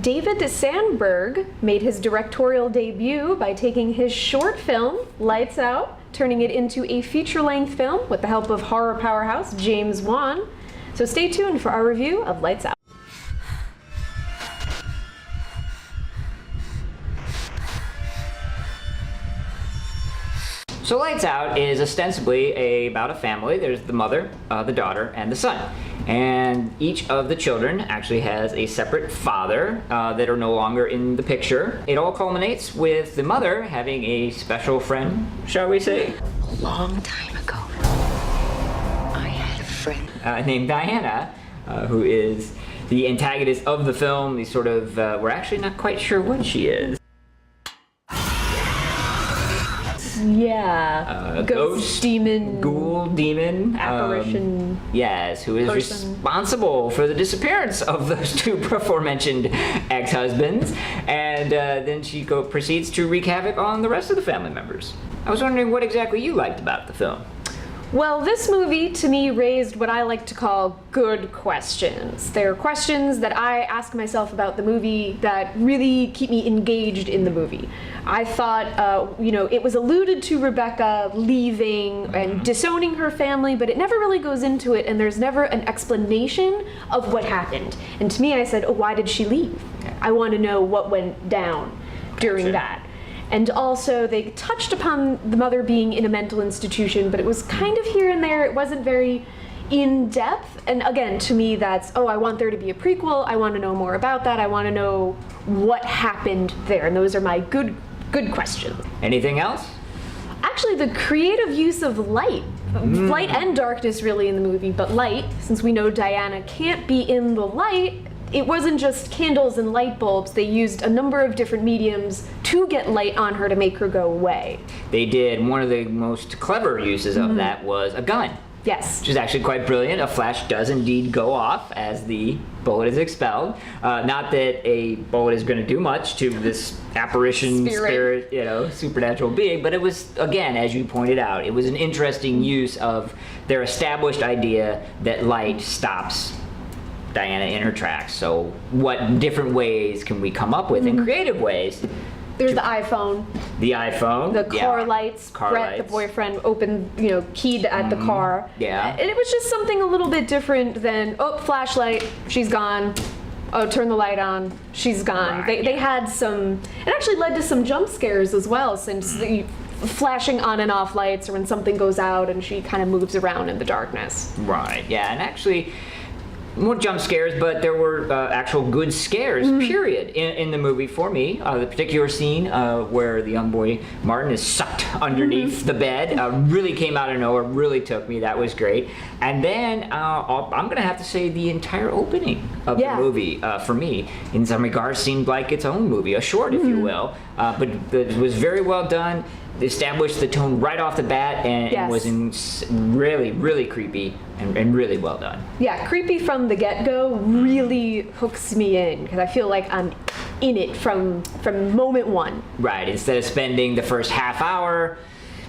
David Sandberg made his directorial debut by taking his short film, Lights Out, turning it into a feature-length film with the help of horror powerhouse James Wan. So stay tuned for our review of Lights Out. So Lights Out is ostensibly about a family. There's the mother, the daughter, and the son. And each of the children actually has a separate father that are no longer in the picture. It all culminates with the mother having a special friend, shall we say? A long time ago, I had a friend. Named Diana, who is the antagonist of the film. We're actually not quite sure what she is. Yeah. Ghost, demon. Ghoul, demon. Apparition. Yes, who is responsible for the disappearance of those two aforementioned ex-husbands. And then she proceeds to wreak havoc on the rest of the family members. I was wondering what exactly you liked about the film. Well, this movie, to me, raised what I like to call good questions. They're questions that I ask myself about the movie that really keep me engaged in the movie. I thought, it was alluded to Rebecca leaving and disowning her family, but it never really goes into it, and there's never an explanation of what happened. And to me, I said, oh, why did she leave? I want to know what went down during that. And also, they touched upon the mother being in a mental institution, but it was kind of here and there. It wasn't very in-depth. And again, to me, that's, I want there to be a prequel. I want to know more about that. I want to know what happened there. And those are my good questions. Anything else? Actually, the creative use of light. Light and darkness, really, in the movie. But light, since we know Diana can't be in the light, it wasn't just candles and light bulbs. They used a number of different mediums to get light on her to make her go away. They did. One of the most clever uses of that was a gun. Yes. Which is actually quite brilliant. A flash does indeed go off as the bullet is expelled. Not that a bullet is going to do much to this apparition, spirit, supernatural being, but it was, again, as you pointed out, it was an interesting use of their established idea that light stops Diana in her tracks. So what different ways can we come up with in creative ways? There's the iPhone. The iPhone. The car lights. Brett, the boyfriend, keyed at the car. Yeah. And it was just something a little bit different than, flashlight, she's gone. Oh, turn the light on, she's gone. Right, they had some, it actually led to some jump scares as well, since the flashing on and off lights, or when something goes out and she kind of moves around in the darkness. Right, yeah, and actually, more jump scares, but there were actual good scares, period, in the movie for me. The particular scene where the young boy, Martin, is sucked underneath the bed really came out of nowhere, really took me. That was great. And then I'm going to have to say the entire opening of the movie, for me, in some regards, seemed like its own movie, a short, if you will. But it was very well done. Established the tone right off the bat, and was really, really creepy and really well done. Yeah, creepy from the get-go really hooks me in, because I feel like I'm in it from moment one. Right, instead of spending the first half hour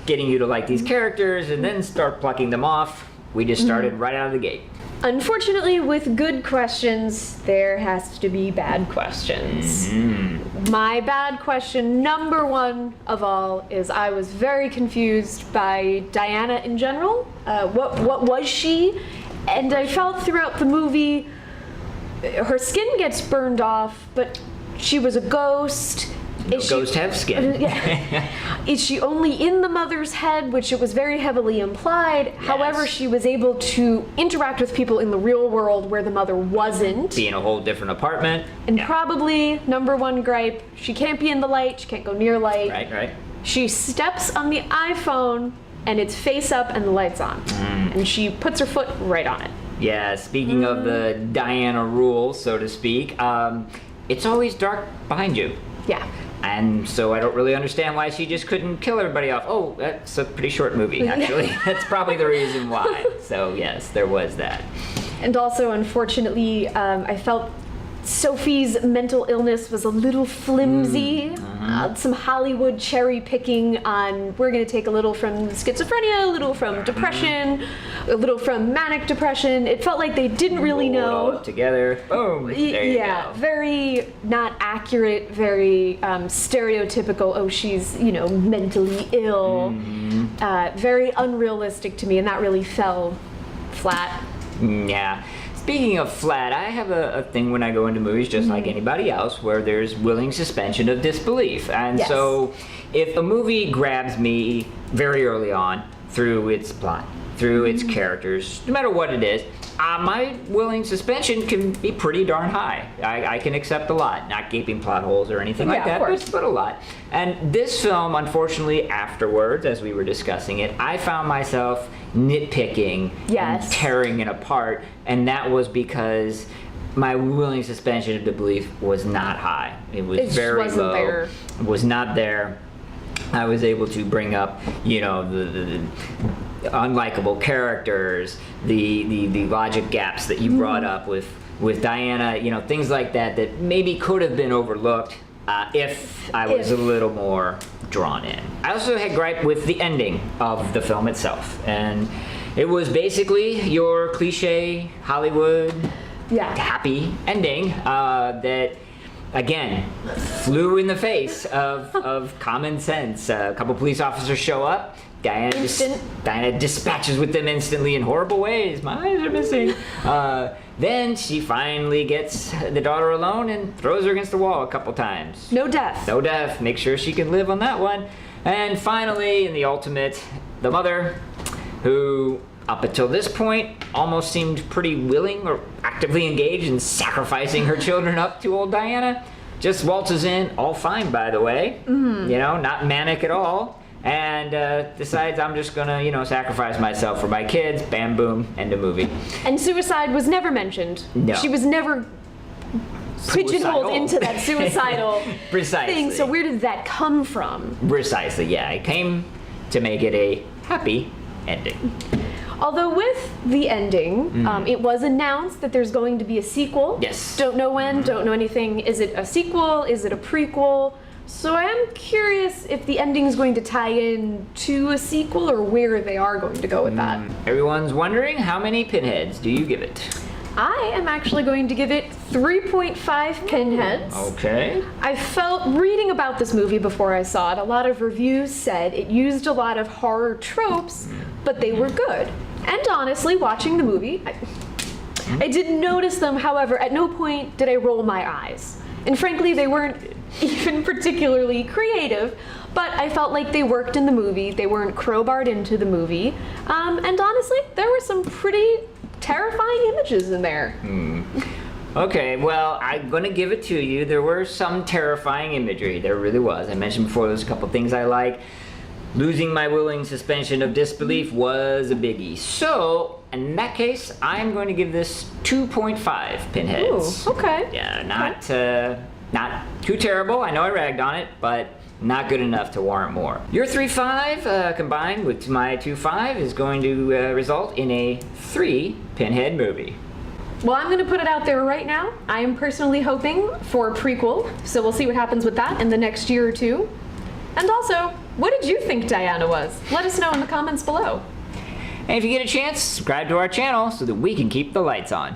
getting you to like these characters and then start plucking them off, we just started right out of the gate. Unfortunately, with good questions, there has to be bad questions. My bad question, number one of all, is I was very confused by Diana in general. What was she? And I felt throughout the movie, her skin gets burned off, but she was a ghost. Ghosts have skin. Is she only in the mother's head, which it was very heavily implied? Yes. However, she was able to interact with people in the real world where the mother wasn't. Be in a whole different apartment. And probably, number one gripe, she can't be in the light, she can't go near light. Right. She steps on the iPhone, and it's face up and the light's on. And she puts her foot right on it. Yeah, speaking of the Diana rule, so to speak, it's always dark behind you. Yeah. And so I don't really understand why she just couldn't kill everybody off. Oh, that's a pretty short movie, actually. That's probably the reason why. So yes, there was that. And also, unfortunately, I felt Sophie's mental illness was a little flimsy. Some Hollywood cherry picking on, we're going to take a little from schizophrenia, a little from depression, a little from manic depression. It felt like they didn't really Roll it all know. up together. Boom. There you Yeah, go. very not accurate, very stereotypical, oh, she's, mentally ill. Very unrealistic to me, and that really fell flat. Yeah. Speaking of flat, I have a thing when I go into movies, just like anybody else, where there's willing suspension of disbelief. And Yes. so if a movie grabs me very early on through its plot, through its characters, no matter what it is, my willing suspension can be pretty darn high. I can accept a lot, not gaping plot holes or anything like Yeah, that, of course. but a lot. And this film, unfortunately, afterwards, as we were discussing it, I found myself nitpicking Yes. and tearing it apart, and that was because my willing suspension of disbelief was not high. It was It just very wasn't low. there. It was not there. I was able to bring up, the unlikable characters, the logic gaps that you brought up with Diana, things like that maybe could have been overlooked if I was a little more drawn in. I also had gripe with the ending of the film itself, and it was basically your cliche Hollywood happy ending that, again, flew in the face of common sense. A couple police officers show up. Diana dispatches with them instantly in horrible ways. My eyes are missing. Then she finally gets the daughter alone and throws her against the wall a couple times. No death. No death. Make sure she can live on that one. And finally, in the ultimate, the mother, who up until this point almost seemed pretty willing or actively engaged in sacrificing her children up to old Diana, just waltzes in, all fine by the way, not manic at all, and decides I'm just gonna, sacrifice myself for my kids. Bam, boom, end of movie. And suicide was never mentioned. No. She was never pigeonholed Suicidal. into that suicidal Precisely. thing. So where did that come from? Precisely, yeah. I came to make it a happy ending. Although with the ending, it was announced that there's going to be a sequel. Yes. Don't know when, don't know anything. Is it a sequel? Is it a prequel? So I am curious if the ending is going to tie in to a sequel or where they are going to go with that. Everyone's wondering, how many pinheads do you give it? I am actually going to give it 3.5 pinheads. Okay. I felt, reading about this movie before I saw it, a lot of reviews said it used a lot of horror tropes, but they were good. And honestly, watching the movie, I didn't notice them. However, at no point did I roll my eyes. And frankly, they weren't even particularly creative, but I felt like they worked in the movie. They weren't crowbarred into the movie. And honestly, there were some pretty terrifying images in there. Okay, well, I'm gonna give it to you. There were some terrifying imagery. There really was. I mentioned before there's a couple things I like. Losing my willing suspension of disbelief was a biggie. So, in that case, I'm going to give this 2.5 pinheads. Ooh, okay. Yeah, not too terrible. I know I ragged on it, but not good enough to warrant more. Your 3.5 combined with my 2.5 is going to result in a 3 pinhead movie. Well, I'm going to put it out there right now. I am personally hoping for a prequel, so we'll see what happens with that in the next year or two. And also, what did you think Diana was? Let us know in the comments below. And if you get a chance, subscribe to our channel so that we can keep the lights on.